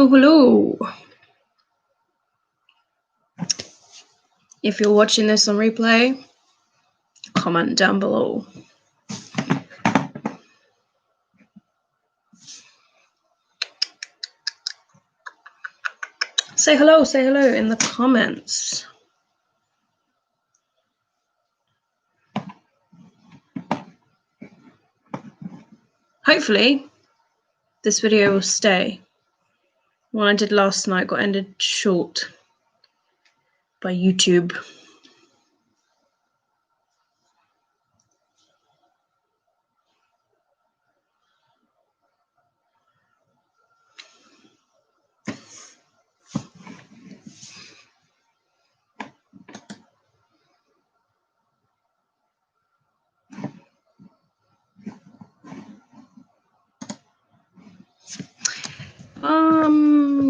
Hello. If you're watching this on replay, comment down below. Say hello in the comments. Hopefully, this video will stay. What I did last night got ended short by YouTube.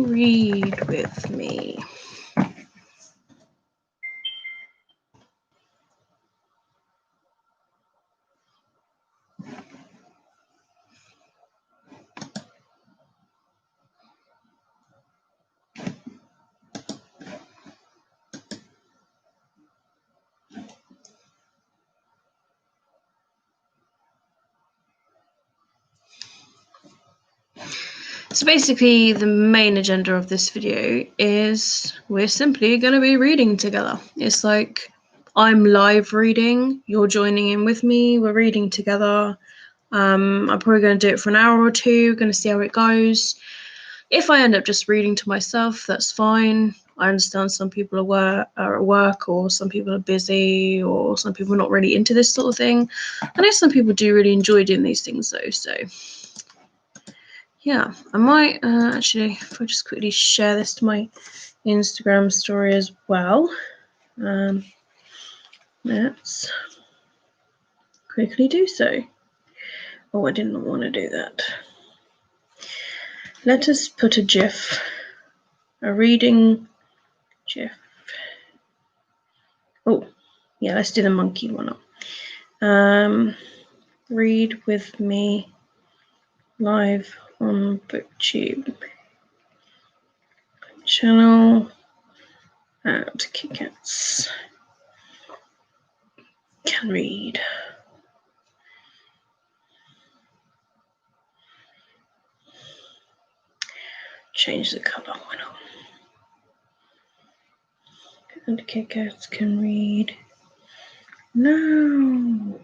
Read with me. So basically, the main agenda of this video is we're simply going to be reading together. It's like I'm live reading, you're joining in with me, we're reading together. I'm probably going to do it for an hour or two, going to see how it goes. If I end up just reading to myself, that's fine. I understand some people are at work, or some people are busy, or some people are not really into this sort of thing. I know some people do really enjoy doing these things though, so yeah, I might actually, if I just quickly share this to my Instagram story as well. Let's quickly do so. Oh, I didn't want to do that. Let us put a GIF, a reading GIF. Oh, yeah, let's do the monkey one up. Read with me live on BookTube channel at KitKats Can Read. Change the color, why not? And KitKats Can Read. No.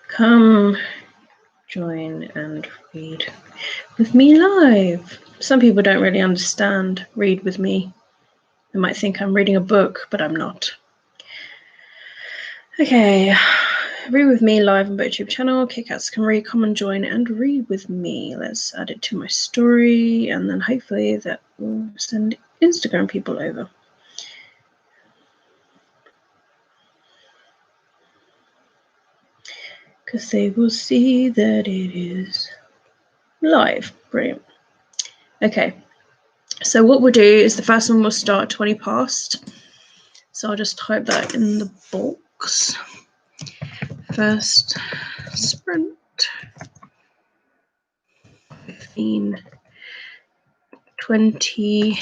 Come join and read with me live. Some people don't really understand read with me. They might think I'm reading a book, but I'm not. Okay, read with me live on BookTube channel. KitKats Can Read. Come and join and read with me. Let's add it to my story, and then hopefully that will send Instagram people over. Because they will see that it is live. Brilliant. Okay, so what we'll do is the first one will start 20 past. So I'll just type that in the box. First sprint. 15, 20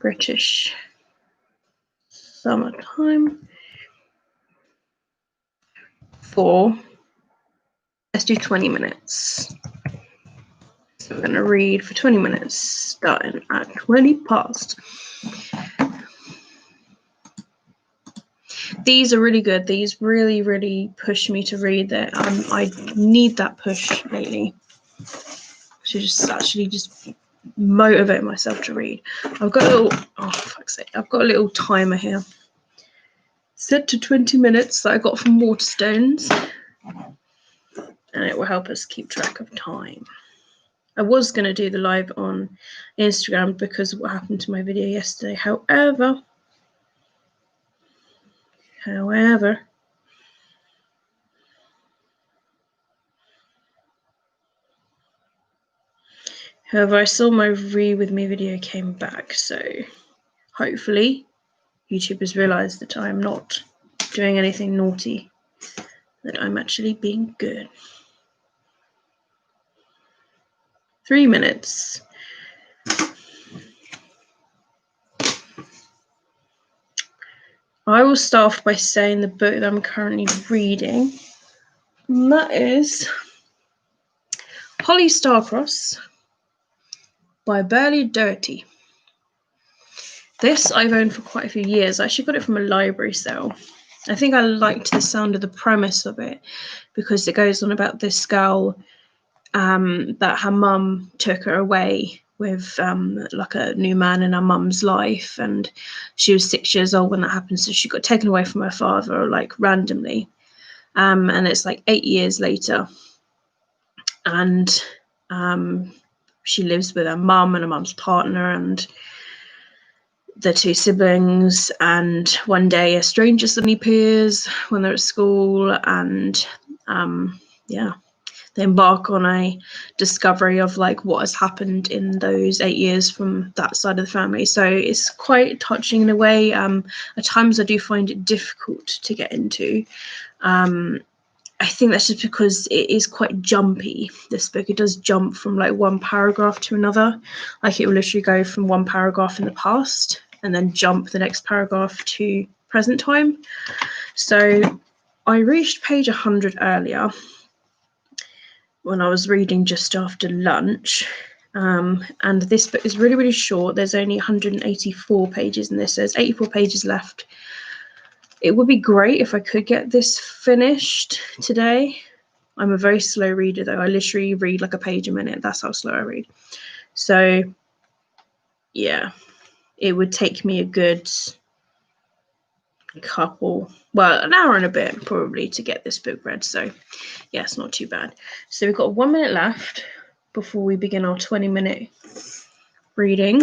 British summertime. 4. Let's do 20 minutes. So we're going to read for 20 minutes, starting at 20 past. These are really good. These really, really push me to read. That I need that push lately to just motivate myself to read. I've got a little, oh fuck's sake, I've got a little timer here. Set to 20 minutes that I got from Waterstones, and it will help us keep track of time. I was going to do the live on Instagram because of what happened to my video yesterday. However, I saw my read with me video came back, so hopefully YouTube has realised that I'm not doing anything naughty, that I'm actually being good. 3 minutes. I will start off by saying the book that I'm currently reading, and that is Holly Starcross by Burley Doherty. This I've owned for quite a few years. I actually got it from a library sale. I think I liked the sound of the premise of it because it goes on about this girl that her mum took her away with like a new man in her mum's life, and she was 6 years old when that happened, so she got taken away from her father like randomly, and it's like 8 years later, and she lives with her mum and her mum's partner and the two siblings, and one day a stranger suddenly appears when they're at school, and they embark on a discovery of like what has happened in those 8 years from that side of the family. So it's quite touching in a way. At times I do find it difficult to get into. I think that's just because it is quite jumpy, this book. It does jump from like one paragraph to another. Like it will literally go from one paragraph in the past and then jump the next paragraph to present time. So I reached page 100 earlier when I was reading just after lunch. And this book is really, really short. There's only 184 pages in this. There's 84 pages left. It would be great if I could get this finished today. I'm a very slow reader though. I literally read like a page a minute. That's how slow I read. So yeah, it would take me a good an hour and a bit probably to get this book read. So yeah, it's not too bad. So we've got 1 minute left before we begin our 20-minute reading.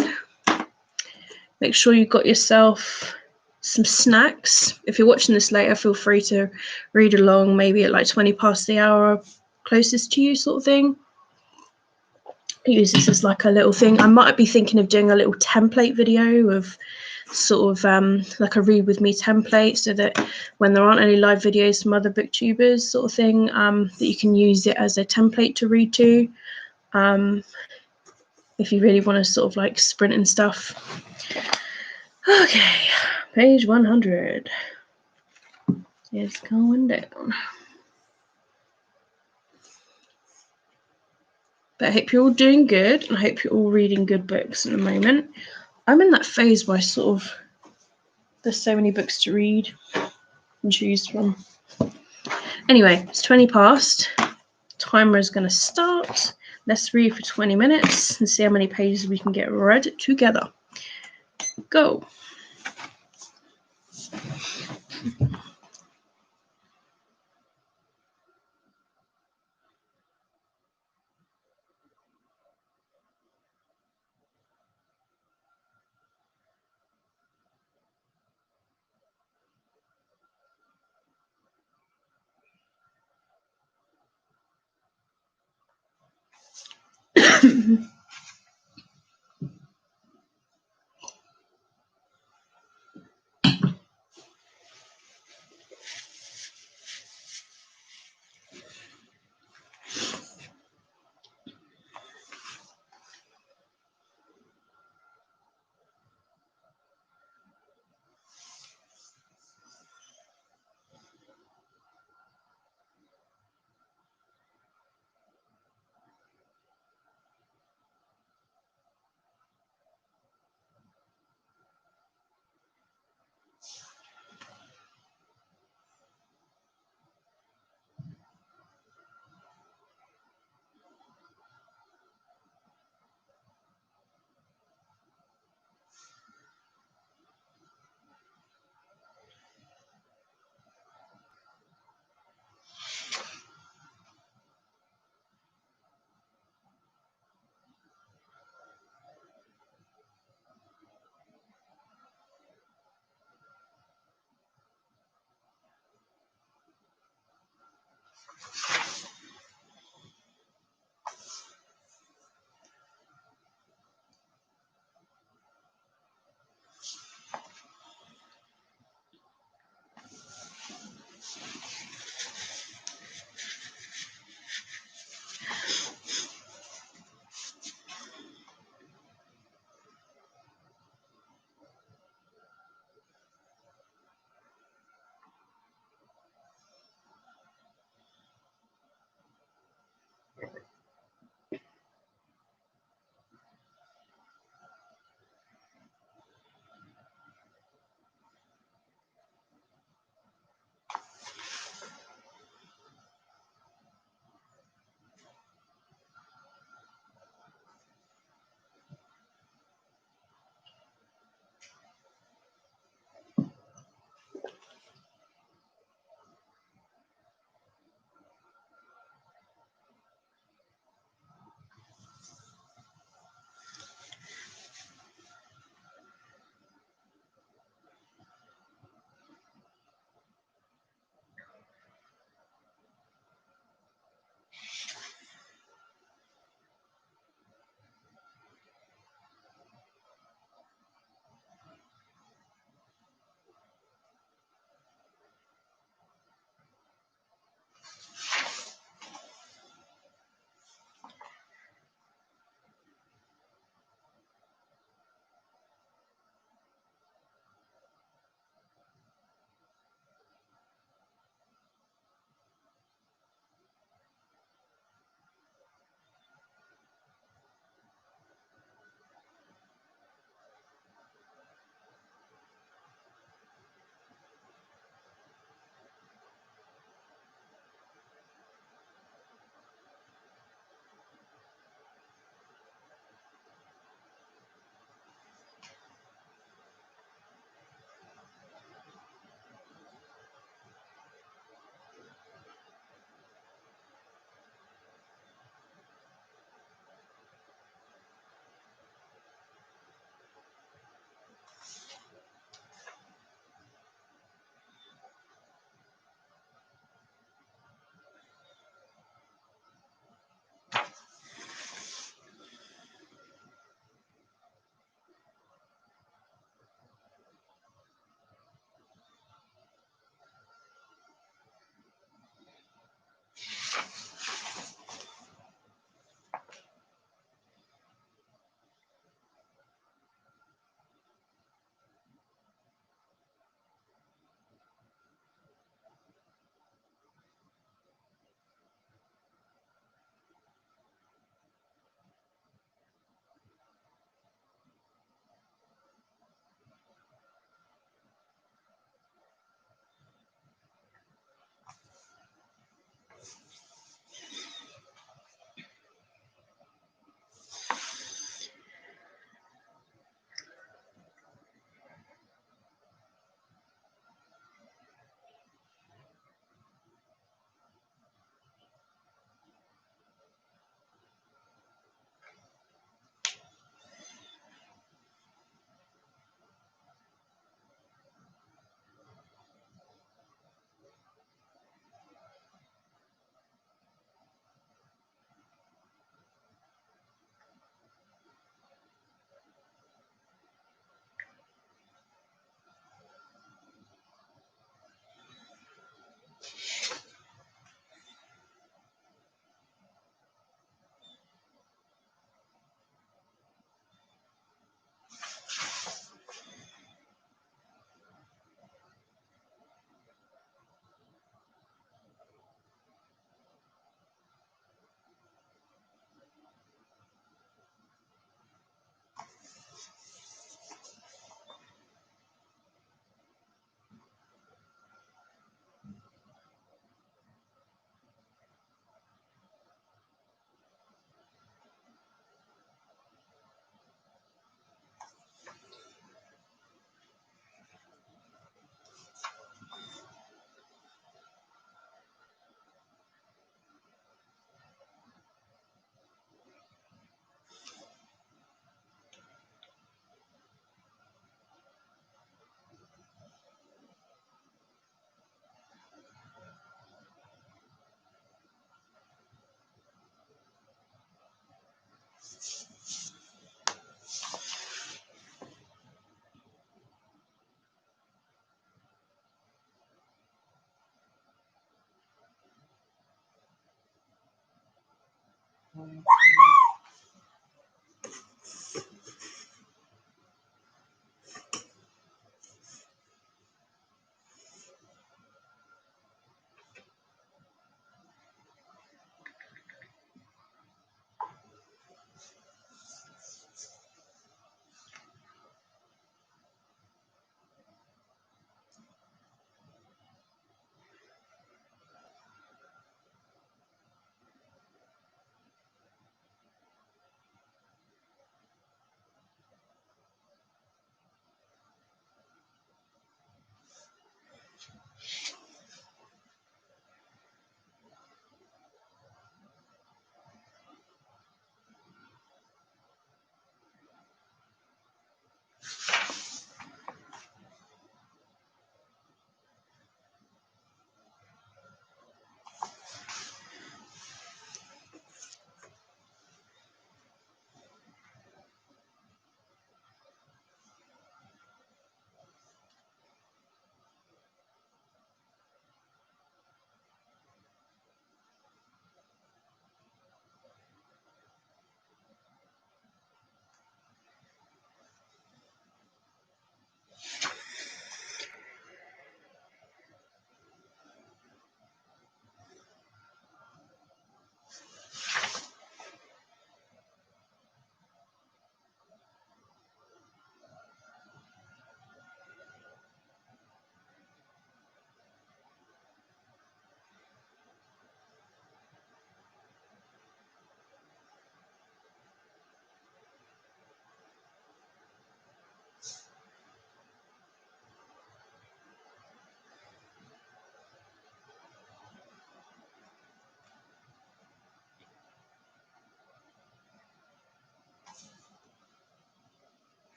Make sure you've got yourself some snacks. If you're watching this later, feel free to read along, maybe at like 20 past the hour closest to you sort of thing. Use this as like a little thing. I might be thinking of doing a little template video of sort of like a read with me template, so that when there aren't any live videos from other booktubers sort of thing, that you can use it as a template to read to, if you really want to sort of like sprint and stuff. Okay, page 100 is going down. But I hope you're all doing good, and I hope you're all reading good books in a moment. I'm in that phase where there's so many books to read and choose from. Anyway, it's 20 past. Timer is going to start. Let's read for 20 minutes and see how many pages we can get read together. Go.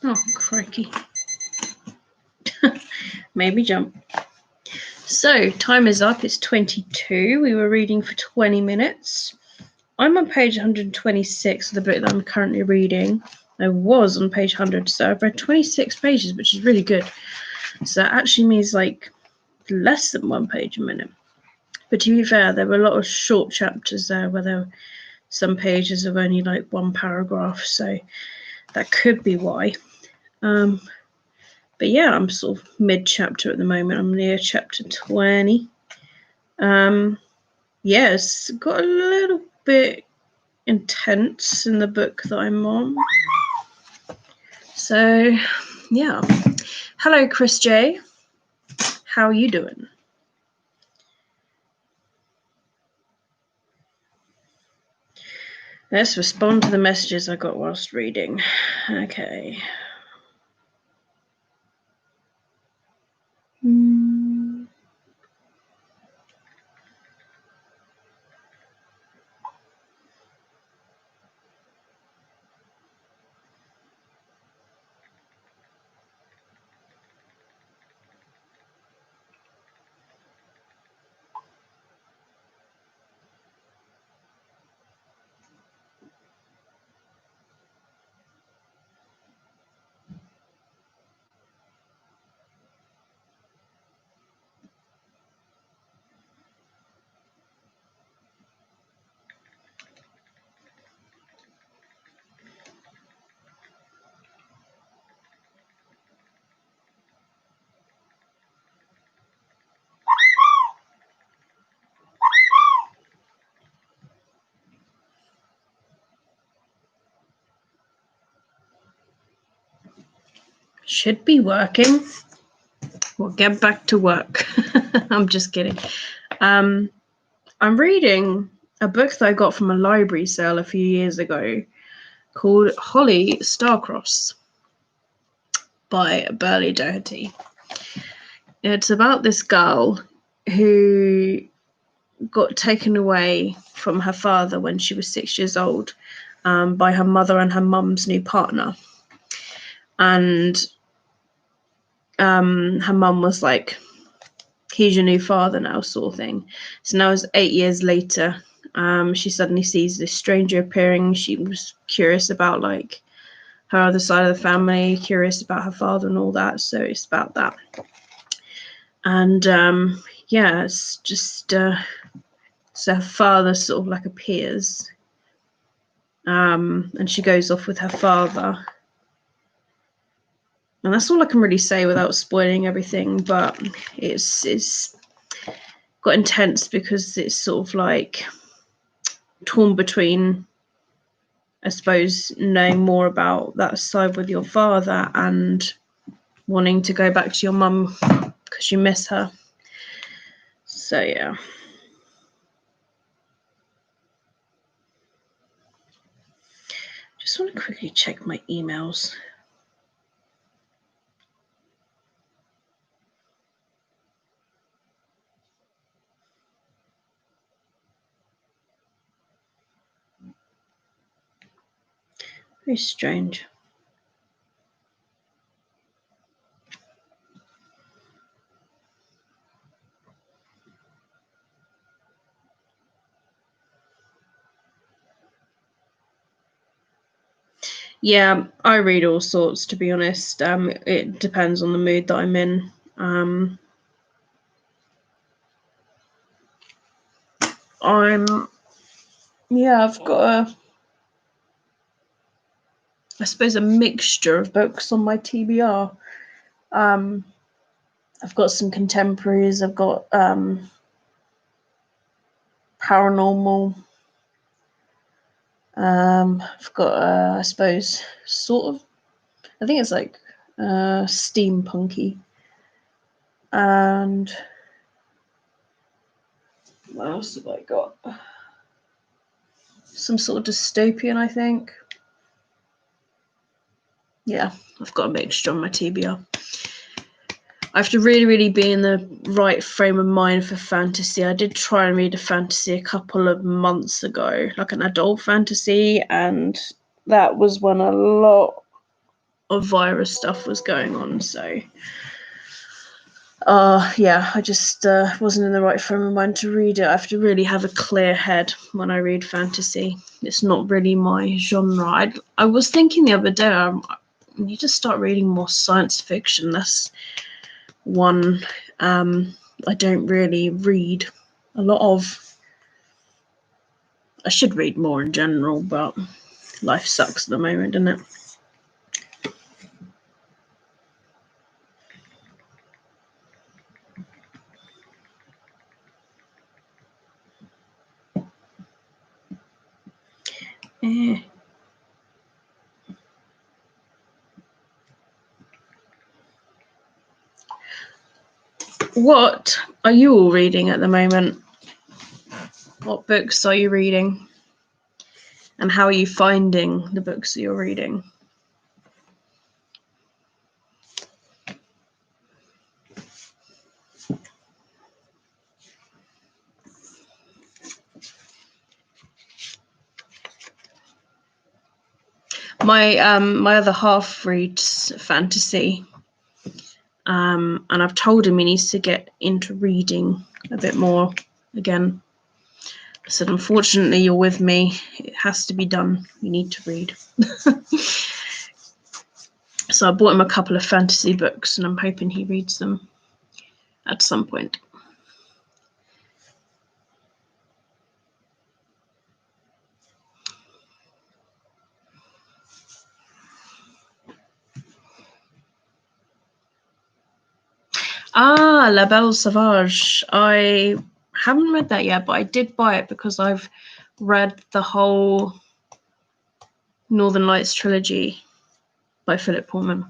Oh, crikey. Maybe jump. So, time is up. It's 22. We were reading for 20 minutes. I'm on page 126 of the book that I'm currently reading. I was on page 100, so I've read 26 pages, which is really good. So that actually means like less than 1 page a minute. But to be fair, there were a lot of short chapters there where there were some pages of only like 1 paragraph, so that could be why. But yeah, I'm sort of mid-chapter at the moment. I'm near chapter 20. Yeah, it's got a little bit intense in the book that I'm on. So, yeah. Hello, Chris J. How are you doing? Let's respond to the messages I got whilst reading. Okay. Should be working. We'll get back to work. I'm just kidding. I'm reading a book that I got from a library sale a few years ago called Holly Starcross by Burley Doherty. It's about this girl who got taken away from her father when she was 6 years old by her mother and her mum's new partner. And her mum was like, he's your new father now, sort of thing. So now it's 8 years later. She suddenly sees this stranger appearing. She was curious about like her other side of the family, curious about her father and all that. So it's about that. And yeah, it's just so her father sort of like appears. And she goes off with her father. And that's all I can really say without spoiling everything, but it's got intense because it's sort of like torn between, I suppose, knowing more about that side with your father and wanting to go back to your mum because you miss her. So yeah. Just want to quickly check my emails. Very strange. Yeah, I read all sorts, to be honest. It depends on the mood that I'm in. I've got I suppose a mixture of books on my TBR. I've got some contemporaries, I've got paranormal. I've got I suppose sort of, I think it's like steampunky. And what else have I got? Some sort of dystopian, I think. Yeah, I've got a mixture on my TBR. I have to really, really be in the right frame of mind for fantasy. I did try and read a fantasy a couple of months ago, like an adult fantasy, and that was when a lot of virus stuff was going on. So, yeah, I just wasn't in the right frame of mind to read it. I have to really have a clear head when I read fantasy. It's not really my genre. I was thinking the other day, I need to start reading more science fiction. That's one I don't really read a lot of. I should read more in general, but life sucks at the moment, doesn't it? Yeah. What are you all reading at the moment? What books are you reading? And how are you finding the books that you're reading? My other half reads fantasy, and I've told him he needs to get into reading a bit more again. I said, unfortunately, you're with me. It has to be done. You need to read. So I bought him a couple of fantasy books, and I'm hoping he reads them at some point. La Belle Sauvage. I haven't read that yet, but I did buy it because I've read the whole Northern Lights trilogy by Philip Pullman.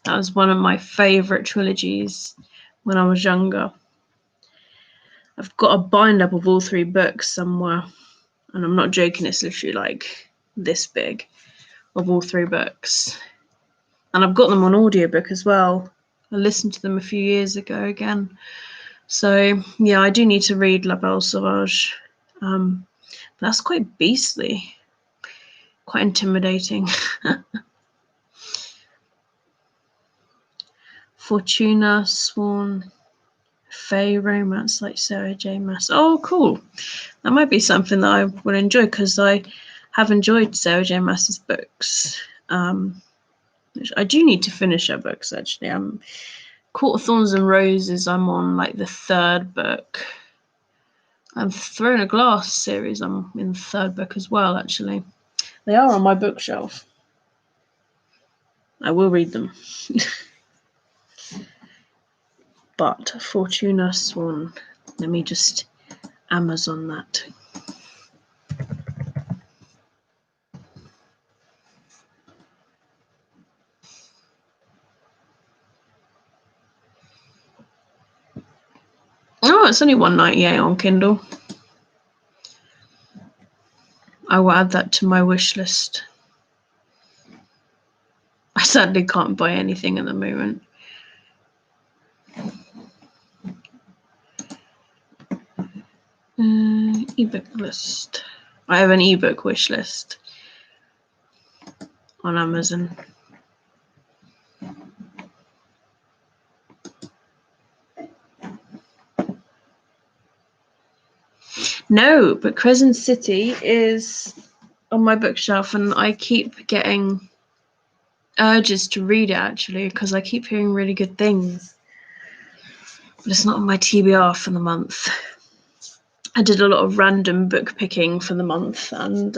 That was one of my favourite trilogies when I was younger. I've got a bind up of all 3 books somewhere, and I'm not joking, it's literally like this big of all 3 books. And I've got them on audiobook as well. I listened to them a few years ago again. So yeah, I do need to read La Belle Sauvage. That's quite beastly, quite intimidating. Fortuna, Sworn, Fae romance like Sarah J. Maas. Oh, cool. That might be something that I would enjoy because I have enjoyed Sarah J. Maas's books. I do need to finish her books, actually. Court of Thorns and Roses, I'm on like the 3rd book. And Throne of Glass series, I'm in the 3rd book as well, actually. They are on my bookshelf. I will read them. But Fortuna, Swan, let me just Amazon that. Oh, it's only $1.98 on Kindle. I will add that to my wish list. I sadly can't buy anything at the moment. Ebook list. I have an ebook wish list on Amazon. No, but Crescent City is on my bookshelf, and I keep getting urges to read it, actually, because I keep hearing really good things. But it's not on my TBR for the month. I did a lot of random book picking for the month, and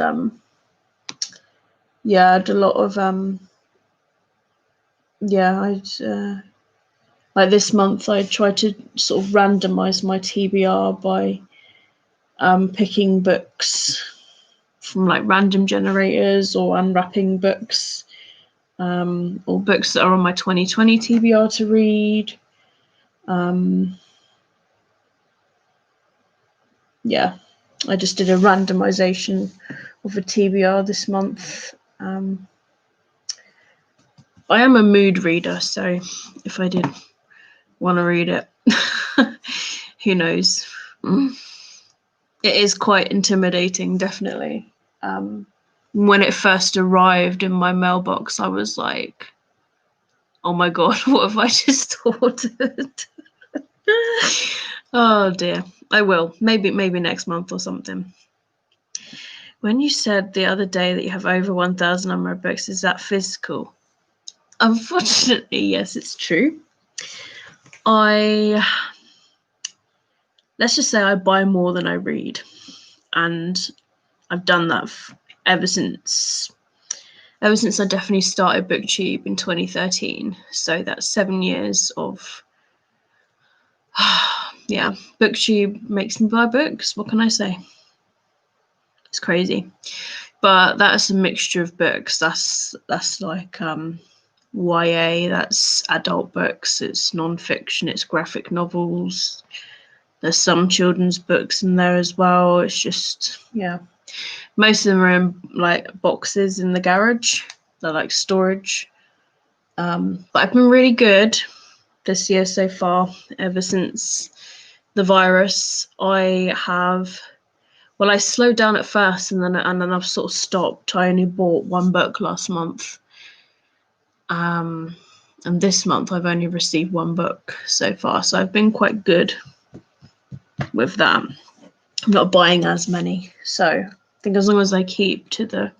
yeah, I did a lot of like this month I tried to sort of randomize my TBR by picking books from like random generators or unwrapping books, or books that are on my 2020 TBR to read. Yeah, I just did a randomization of a TBR this month. I am a mood reader, so if I did want to read it, who knows? It is quite intimidating, definitely. When it first arrived in my mailbox, I was like, Oh my god, what have I just ordered? Oh dear. I will. Maybe next month or something. When you said the other day that you have over 1,000 unread books, is that physical? Unfortunately, yes, it's true. Let's just say I buy more than I read. And I've done that ever since I definitely started BookTube in 2013. So that's 7 years of, yeah, BookTube makes me buy books. What can I say? It's crazy. But that's a mixture of books. That's like YA, that's adult books, it's non-fiction, it's graphic novels. There's some children's books in there as well. It's just, yeah. Most of them are in like boxes in the garage. They're like storage. But I've been really good this year so far. Ever since the virus, I slowed down at first, and then I've sort of stopped. I only bought one book last month. And this month I've only received one book so far, so I've been quite good with that. I'm not buying as many, so I think as long as I keep to the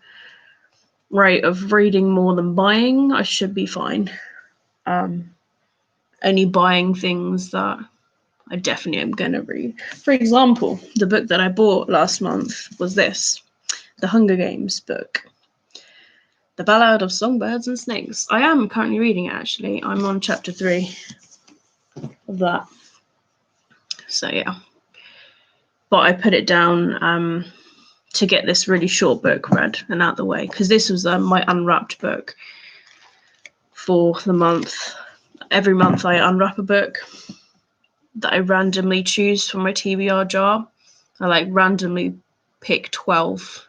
rate of reading more than buying, I should be fine. Only buying things that I definitely am going to read. For example, the book that I bought last month was this, the Hunger Games book, The Ballad of Songbirds and Snakes. I am currently reading it, actually. I'm on chapter 3 of that. So yeah. But I put it down to get this really short book read and out the way, because this was my unwrapped book for the month. Every month I unwrap a book that I randomly choose from my TBR jar. I like randomly pick 12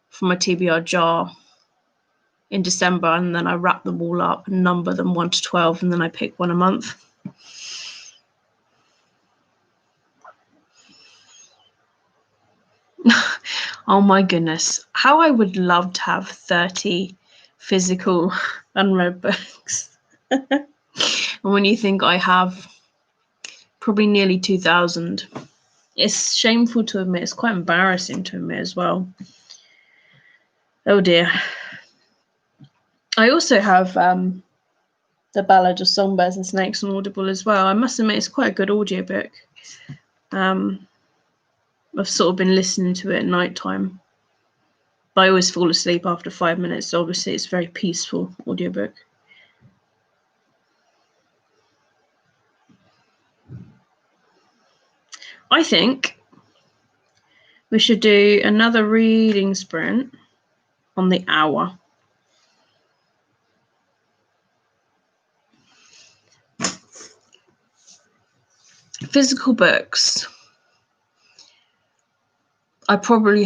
from my TBR jar in December, and then I wrap them all up and number them 1 to 12, and then I pick one a month. Oh my goodness, how I would love to have 30 physical unread books. And when you think I have probably nearly 2,000, it's shameful to admit, it's quite embarrassing to admit as well. Oh dear. I also have The Ballad of Songbirds and Snakes on Audible as well. I must admit, it's quite a good audiobook. I've sort of been listening to it at night time, but I always fall asleep after 5 minutes, so obviously it's a very peaceful audiobook. I think we should do another reading sprint on the hour. Physical books. I definitely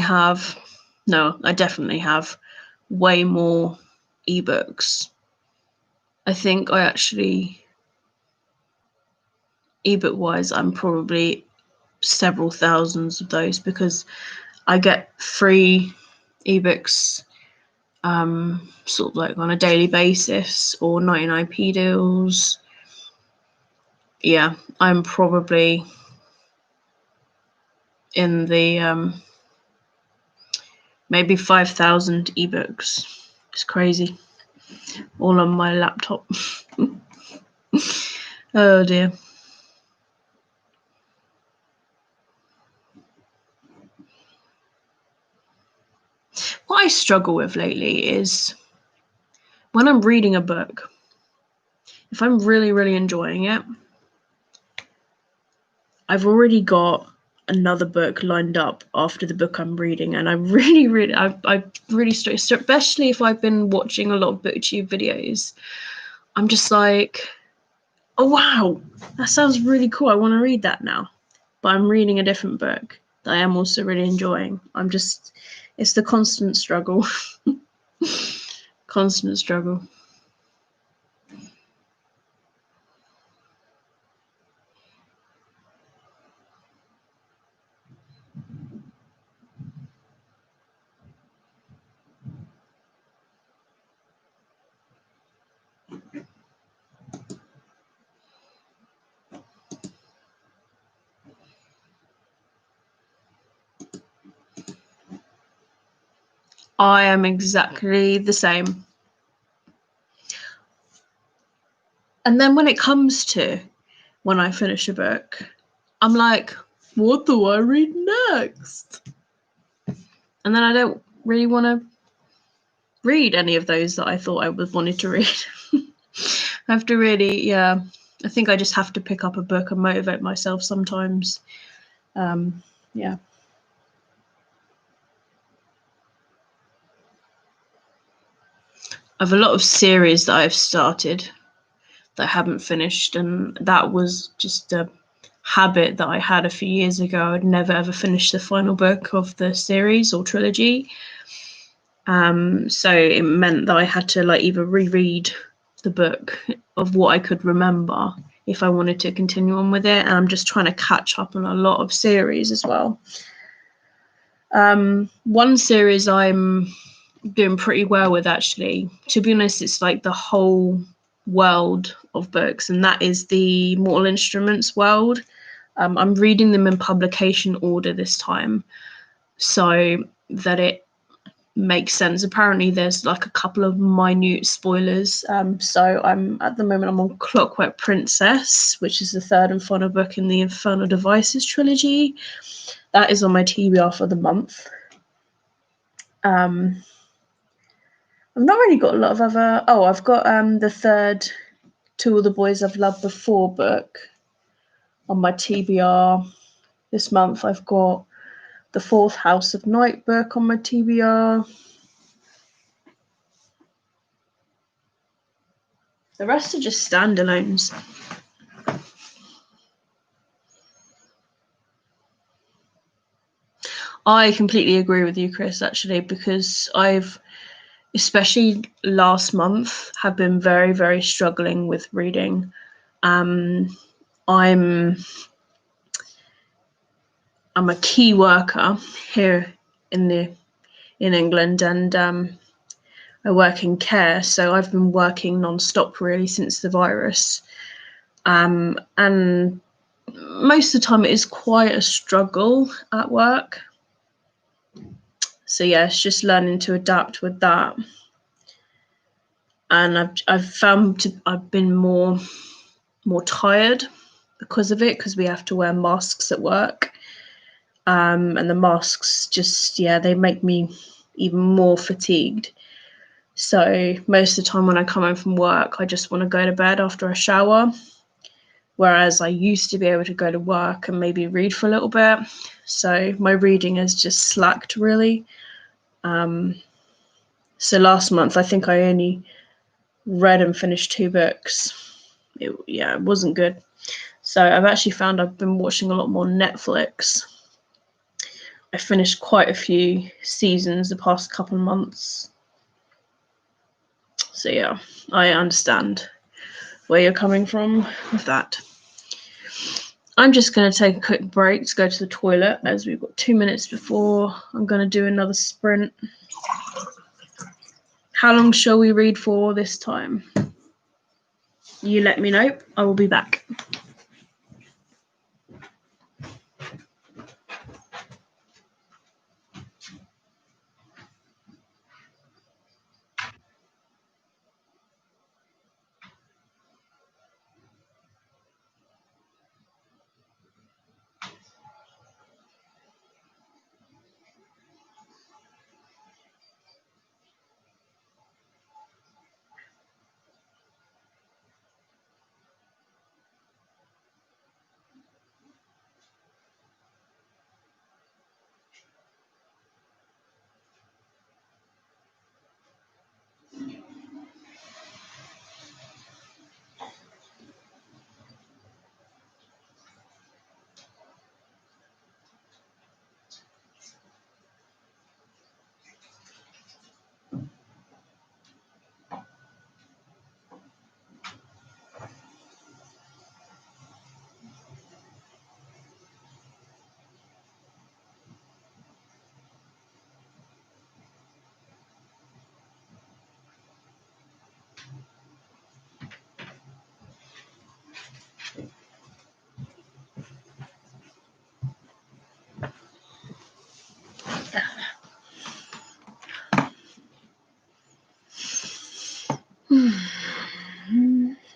have way more ebooks. I think ebook wise, I'm probably several thousands of those, because I get free ebooks sort of like on a daily basis, or 99p deals. Yeah, I'm probably in the maybe 5,000 ebooks. It's crazy. All on my laptop. Oh dear. What I struggle with lately is when I'm reading a book, if I'm really, really enjoying it, I've already got another book lined up after the book I'm reading, and I really struggle, especially if I've been watching a lot of BookTube videos. I'm just like, oh wow, that sounds really cool. I want to read that now. But I'm reading a different book that I am also really enjoying. It's the constant struggle. Constant struggle. I am exactly the same. And then when it comes to when I finish a book, I'm like, what do I read next? And then I don't really want to read any of those that I thought I would wanted to read. I have to really, I think I just have to pick up a book and motivate myself sometimes. Yeah. I have a lot of series that I've started that I haven't finished, and that was just a habit that I had a few years ago. I'd never ever finish the final book of the series or trilogy. So it meant that I had to like either reread the book of what I could remember if I wanted to continue on with it. And I'm just trying to catch up on a lot of series as well. One series I'm doing pretty well with, actually, to be honest, it's like the whole world of books, and that is the Mortal Instruments world. I'm reading them in publication order this time so that it makes sense. Apparently there's like a couple of minute spoilers. So I'm at the moment I'm on Clockwork Princess, which is the third and final book in the Infernal Devices trilogy. That is on my TBR for the month. I've not really got a lot of other. Oh, I've got the third Two of the Boys I've Loved Before book on my TBR this month. I've got the fourth House of Night book on my TBR. The rest are just standalones. I completely agree with you, Chris, actually, because I've, especially last month, have been very, very struggling with reading. I'm a key worker here in England, and I work in care, so I've been working non-stop really since the virus. And most of the time it is quite a struggle at work. So yeah, it's just learning to adapt with that. And I've found I've been more tired because of it, because we have to wear masks at work. And the masks just, they make me even more fatigued. So most of the time when I come home from work, I just want to go to bed after a shower. Whereas I used to be able to go to work and maybe read for a little bit. So my reading has just slacked really. So last month, I think I only read and finished 2 books. It wasn't good. So I've actually found I've been watching a lot more Netflix. I finished quite a few seasons the past couple of months. So yeah, I understand where you're coming from with that. I'm just going to take a quick break to go to the toilet, as we've got 2 minutes before I'm going to do another sprint. How long shall we read for this time? You let me know. I will be back.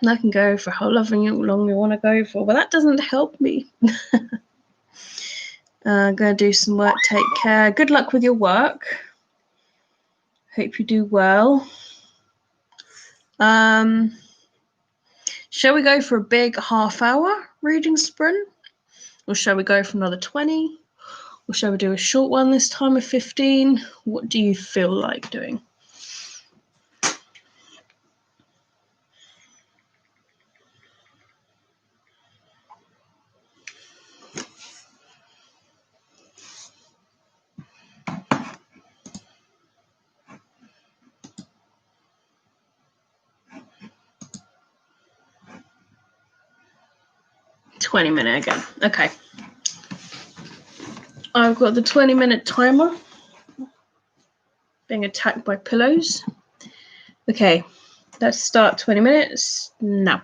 I can go for how long you want to go for, but that doesn't help me. Gonna do some work. Take care. Good luck with your work. Hope you do well. Shall we go for a big half-hour reading sprint? Or shall we go for another 20? Or shall we do a short one this time of 15? What do you feel like doing? $20 again. Okay. I've got the 20-minute timer. Being attacked by pillows. Okay, let's start 20 minutes now.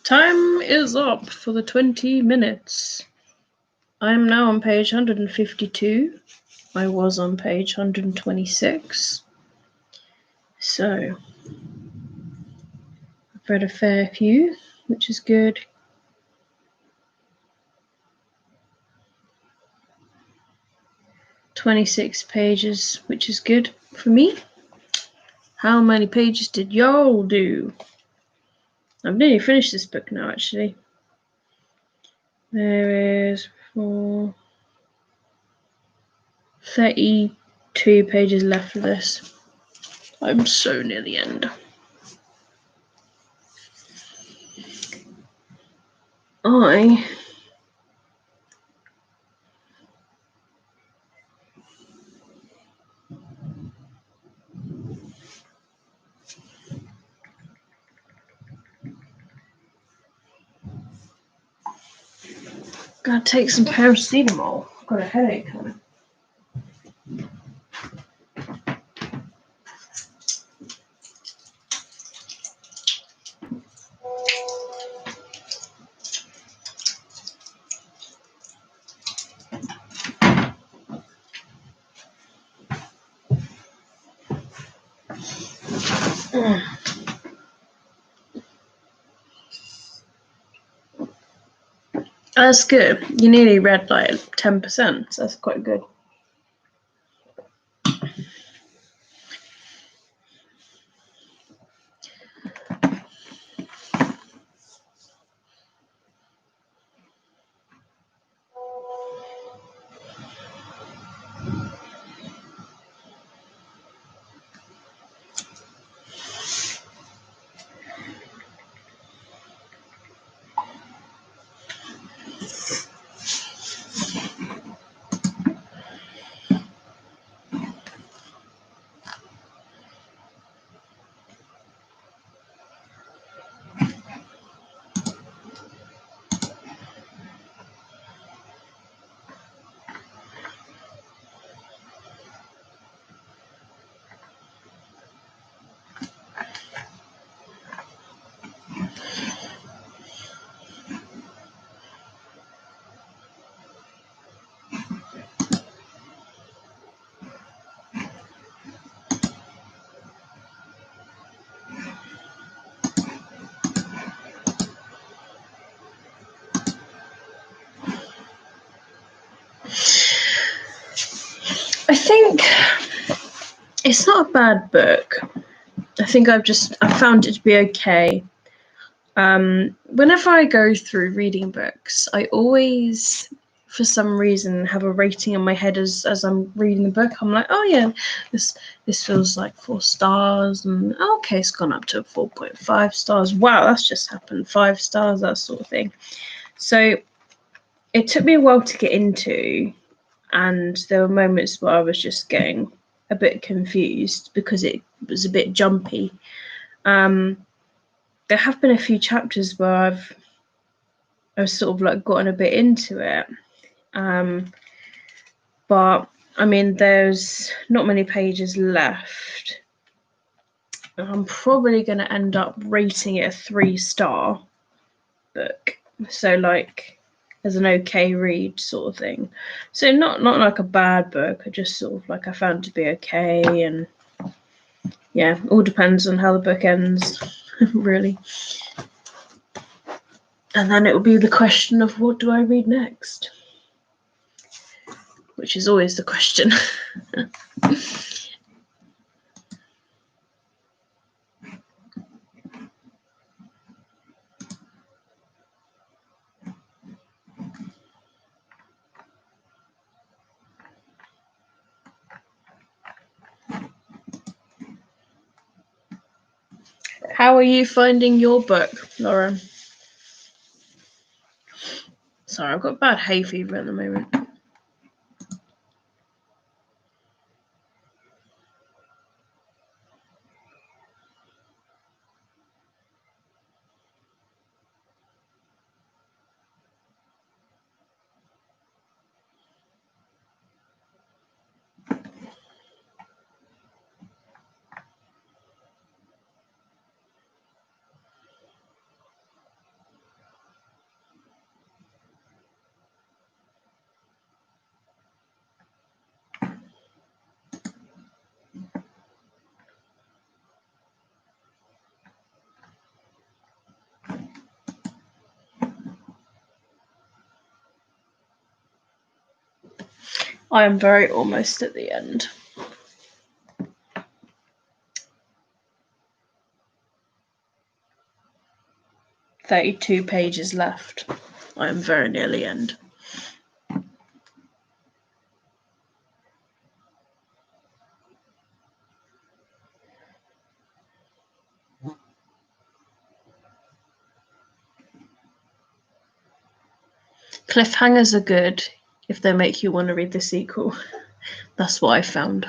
Time is up for the 20 minutes. I am now on page 152. I was on page 126. So, I've read a fair few, which is good. 26 pages, which is good for me. How many pages did y'all do? I've nearly finished this book now, actually. There is 32 pages left of this. I'm so near the end. I gotta take some paracetamol. I've got a headache coming. That's good. You nearly read like 10%, so that's quite good. I think it's not a bad book. I think I found it to be okay. Whenever I go through reading books, I always, for some reason, have a rating in my head as I'm reading the book. I'm like, oh yeah, this feels like 4 stars, and okay, it's gone up to 4.5 stars. Wow, that's just happened. 5 stars, that sort of thing. So it took me a while to get into, and there were moments where I was just getting a bit confused because it was a bit jumpy. There have been a few chapters where I've sort of like gotten a bit into it, but I mean, there's not many pages left. I'm probably going to end up rating it a 3-star book, so like as an okay read sort of thing. So not like a bad book. I just sort of like I found it to be okay, and yeah, all depends on how the book ends, really. And then it will be the question of what do I read next, which is always the question. How are you finding your book, Lauren? Sorry, I've got bad hay fever at the moment. I am very almost at the end. "32 pages left. I am very near the end. Cliffhangers are good if they make you want to read the sequel. That's what I found.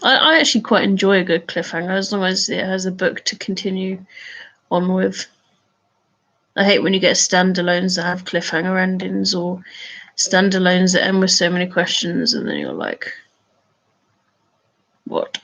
I actually quite enjoy a good cliffhanger as long as it has a book to continue on with. I hate when you get standalones that have cliffhanger endings or standalones that end with so many questions and then you're like, what?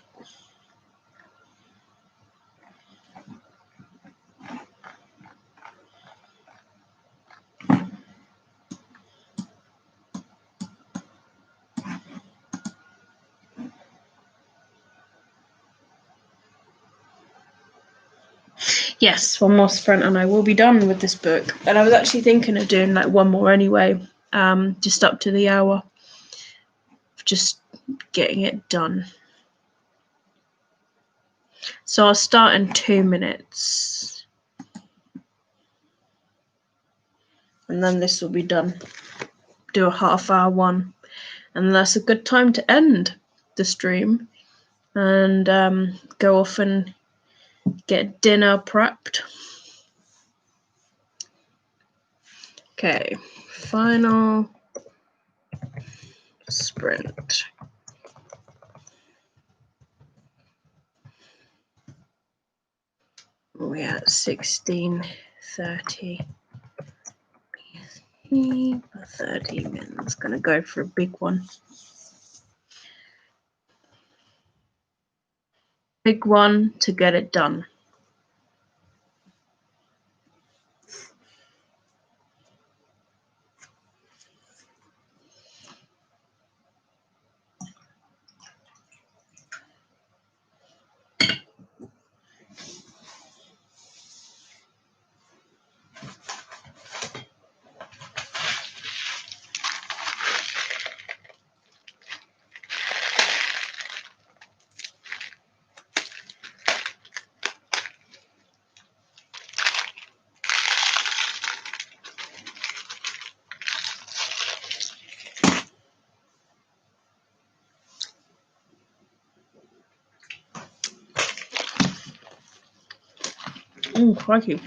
Yes, one more sprint and I will be done with this book. And I was actually thinking of doing like one more anyway, just up to the hour. Just getting it done. So I'll start in 2 minutes. And then this will be done. Do a half-hour one. And that's a good time to end the stream and go off and get dinner prepped. Okay, final sprint. We're at 16:30. 30 minutes. Gonna go for a big one. Big one to get it done. Oh, crikey.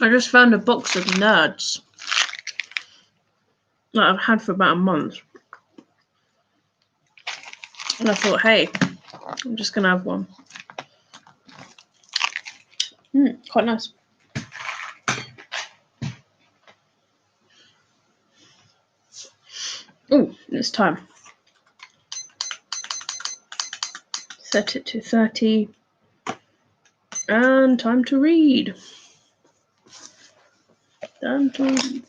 I just found a box of Nerds that I've had for about a month. And I thought, hey, I'm just gonna have one. Quite nice. Oh, it's time. Set it to 30. And time to read. Time to read.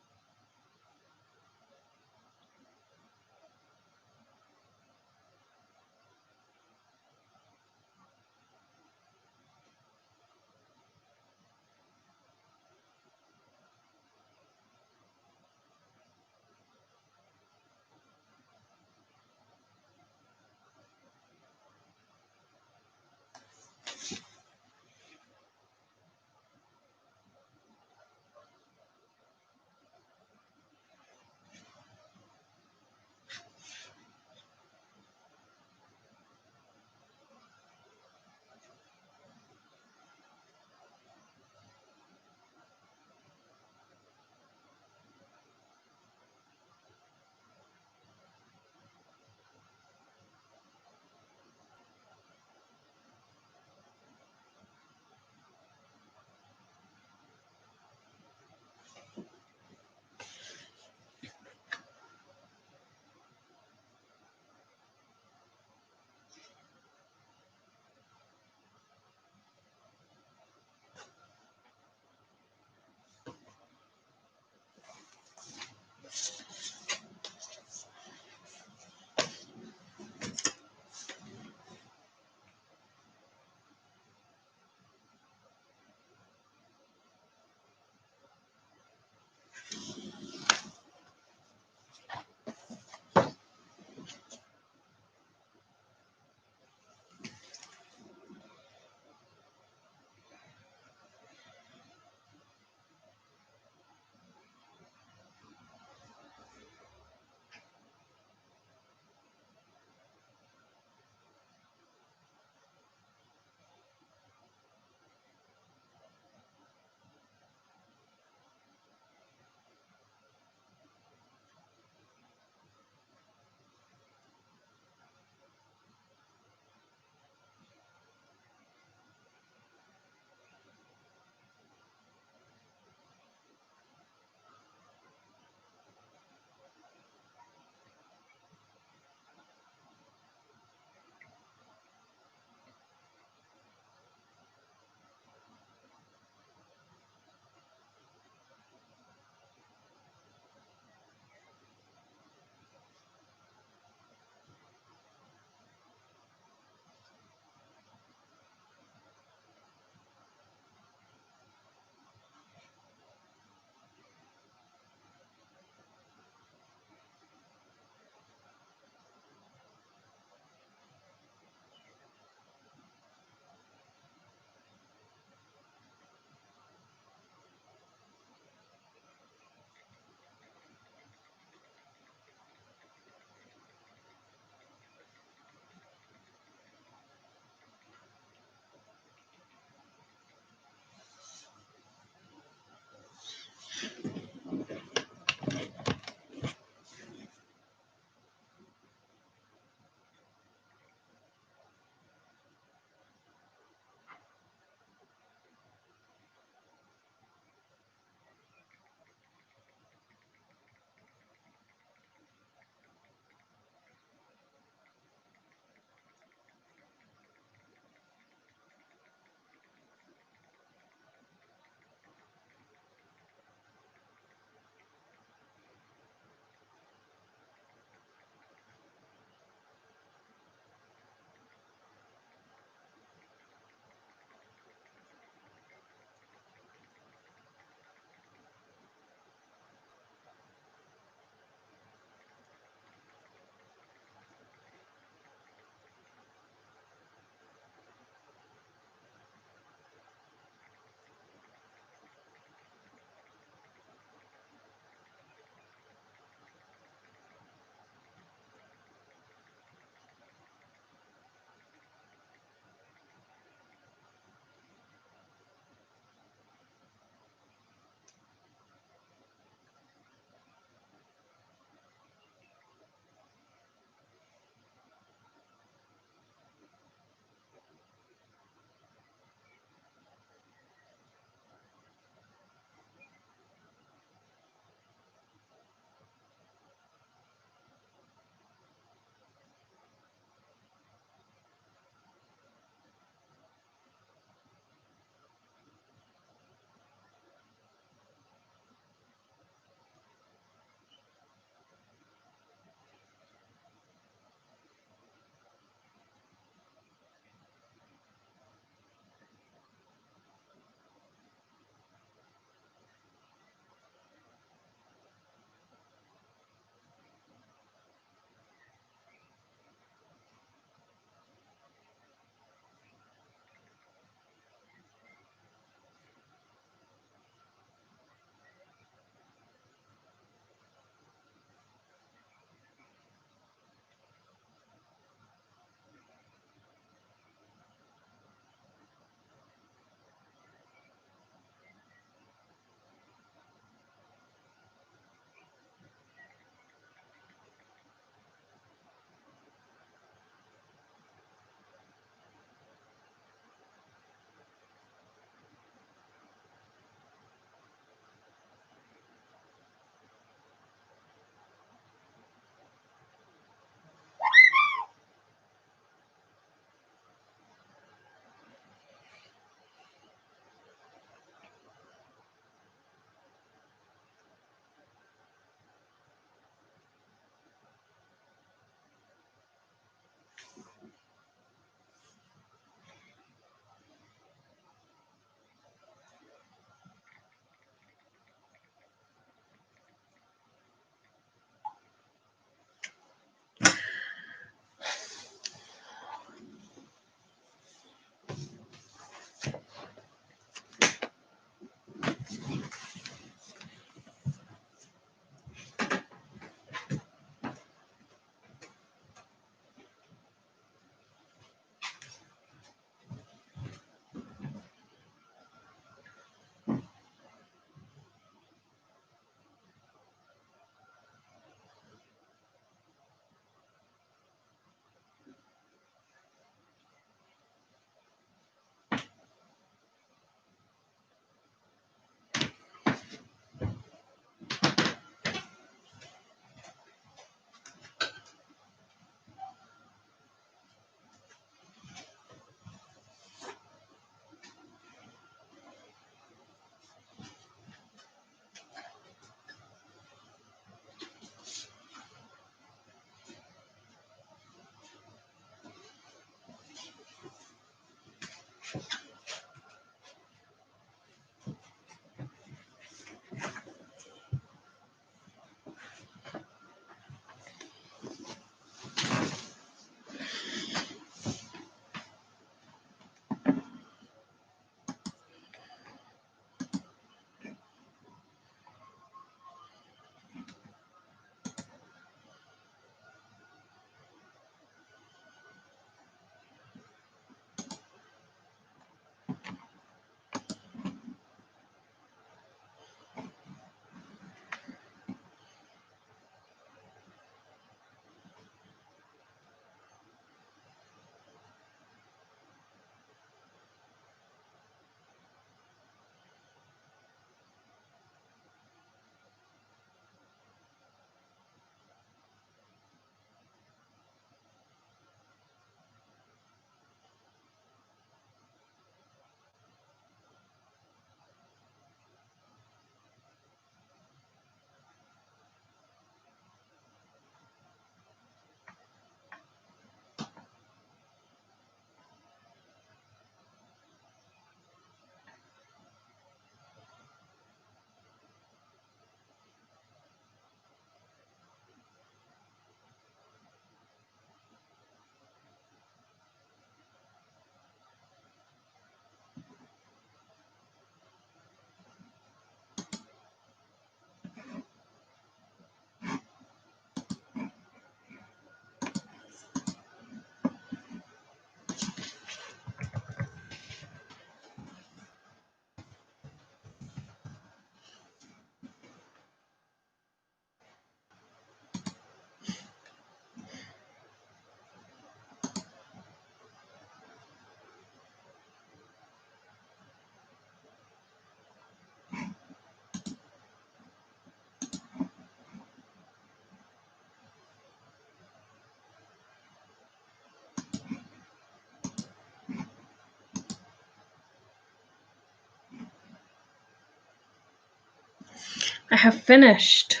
I have finished.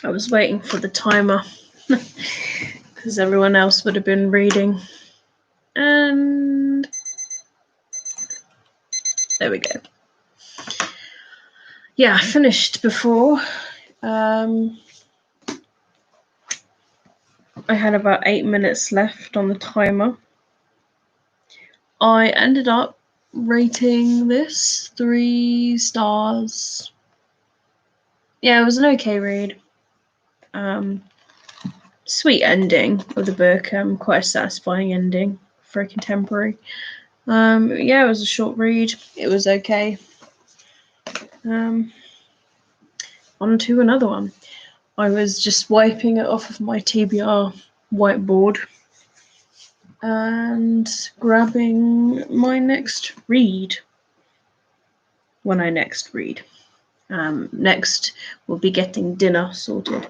I was waiting for the timer because everyone else would have been reading. And there we go. Yeah, I finished before. I had about 8 minutes left on the timer. I ended up rating this 3 stars. Yeah, it was an okay read. Sweet ending of the book. Quite a satisfying ending for a contemporary. Yeah, it was a short read. It was okay. On to another one. I was just wiping it off of my TBR whiteboard and grabbing my next read. When I next read. Next, we'll be getting dinner sorted.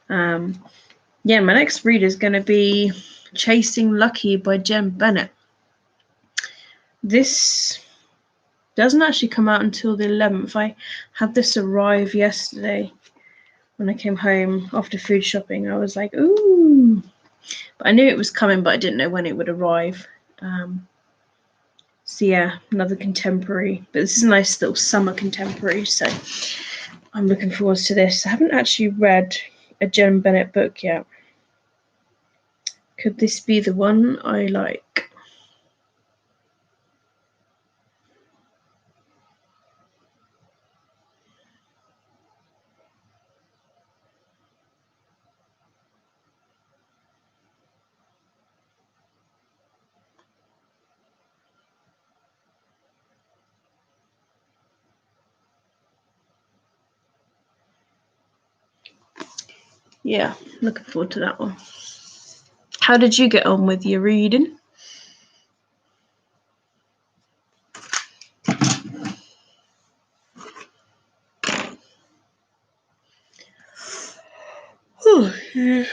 Yeah, my next read is going to be Chasing Lucky by Jen Bennett. This doesn't actually come out until the 11th. I had this arrive yesterday when I came home after food shopping. I was like, ooh. But I knew it was coming, but I didn't know when it would arrive. So yeah, another contemporary. But this is a nice little summer contemporary, so I'm looking forward to this. I haven't actually read a Jen Bennett book yet. Could this be the one I like? Yeah, looking forward to that one. How did you get on with your reading? Oh, yeah.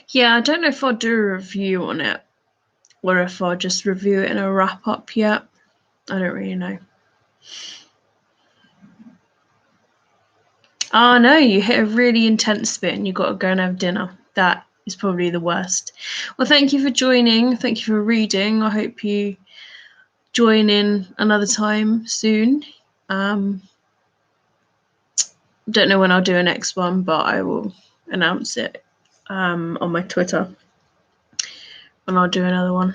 Yeah, I don't know if I'll do a review on it or if I'll just review it in a wrap up yet. I don't really know. Oh no, you hit a really intense bit and you got to go and have dinner. That is probably the worst. Well, thank you for joining. Thank you for reading. I hope you join in another time soon. Don't know when I'll do a next one, but I will announce it on my Twitter. And I'll do another one.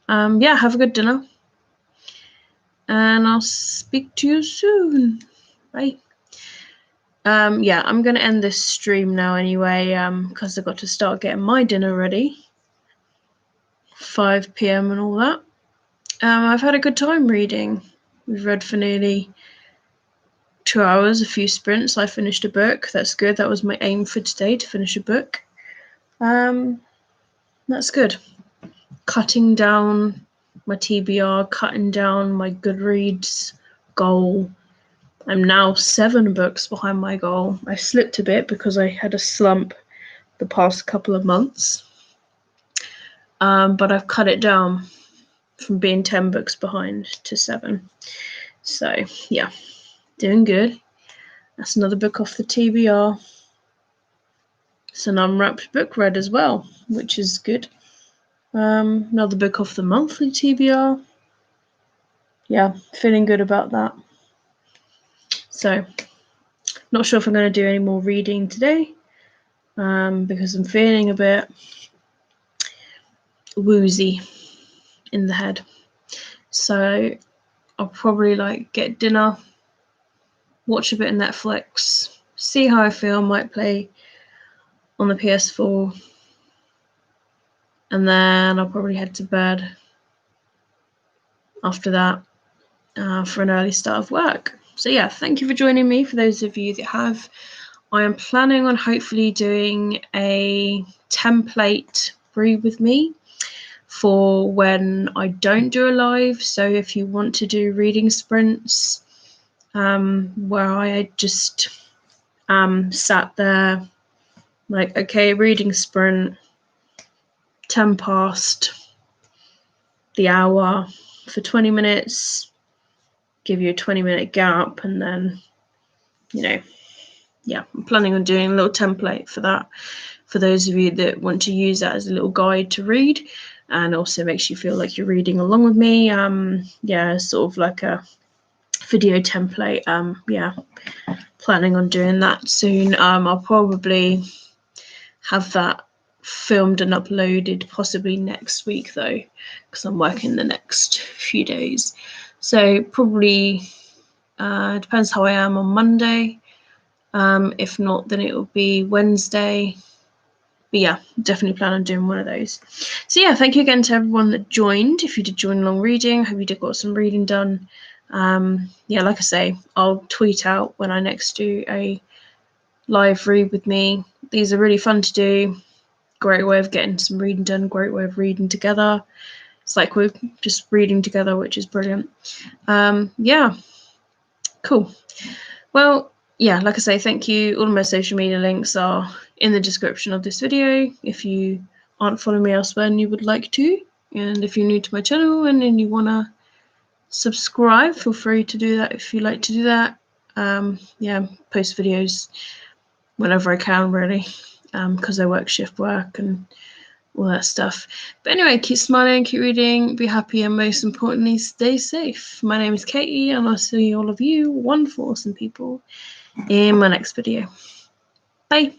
Yeah, have a good dinner. And I'll speak to you soon. Bye. Yeah, I'm going to end this stream now anyway, because I've got to start getting my dinner ready. 5 p.m. and all that. I've had a good time reading. We've read for nearly 2 hours, a few sprints. I finished a book. That's good. That was my aim for today, to finish a book. That's good. Cutting down my TBR, cutting down my Goodreads goal. I'm now 7 books behind my goal. I slipped a bit because I had a slump the past couple of months. But I've cut it down from being 10 books behind to 7. So yeah, doing good. That's another book off the TBR. It's an unwrapped book read as well, which is good. Another book off the monthly TBR. Yeah, feeling good about that. So, not sure if I'm going to do any more reading today, because I'm feeling a bit woozy in the head. So, I'll probably get dinner, watch a bit of Netflix, see how I feel. Might play on the PS4 and then I'll probably head to bed after that for an early start of work. So yeah, thank you for joining me. For those of you that have, I am planning on hopefully doing a template read with me for when I don't do a live. So if you want to do reading sprints where I just sat there like, okay, reading sprint, 10 past the hour for 20 minutes, give you a 20-minute gap, and then, yeah, I'm planning on doing a little template for that, for those of you that want to use that as a little guide to read, and also makes you feel like you're reading along with me. Yeah, sort of like a video template. Yeah, planning on doing that soon. I'll probably have that filmed and uploaded possibly next week though, because I'm working the next few days. So probably depends how I am on Monday. If not, then it will be Wednesday. But yeah, definitely plan on doing one of those. So yeah, thank you again to everyone that joined. If you did join along reading, I hope you did got some reading done. Yeah, like I say, I'll tweet out when I next do a live read with me. These are really fun to do. Great way of getting some reading done. Great way of reading together. It's like we're just reading together, which is brilliant. Yeah, cool. Well, yeah, like I say, thank you. All of my social media links are in the description of this video if you aren't following me elsewhere and you would like to. And if you're new to my channel and then you want to subscribe, feel free to do that if you like to do that. Yeah, post videos whenever I can, really, because I work shift work and all that stuff. But anyway, keep smiling, keep reading, be happy, and most importantly, stay safe. My name is Katie, and I'll see all of you wonderful, awesome people in my next video. Bye.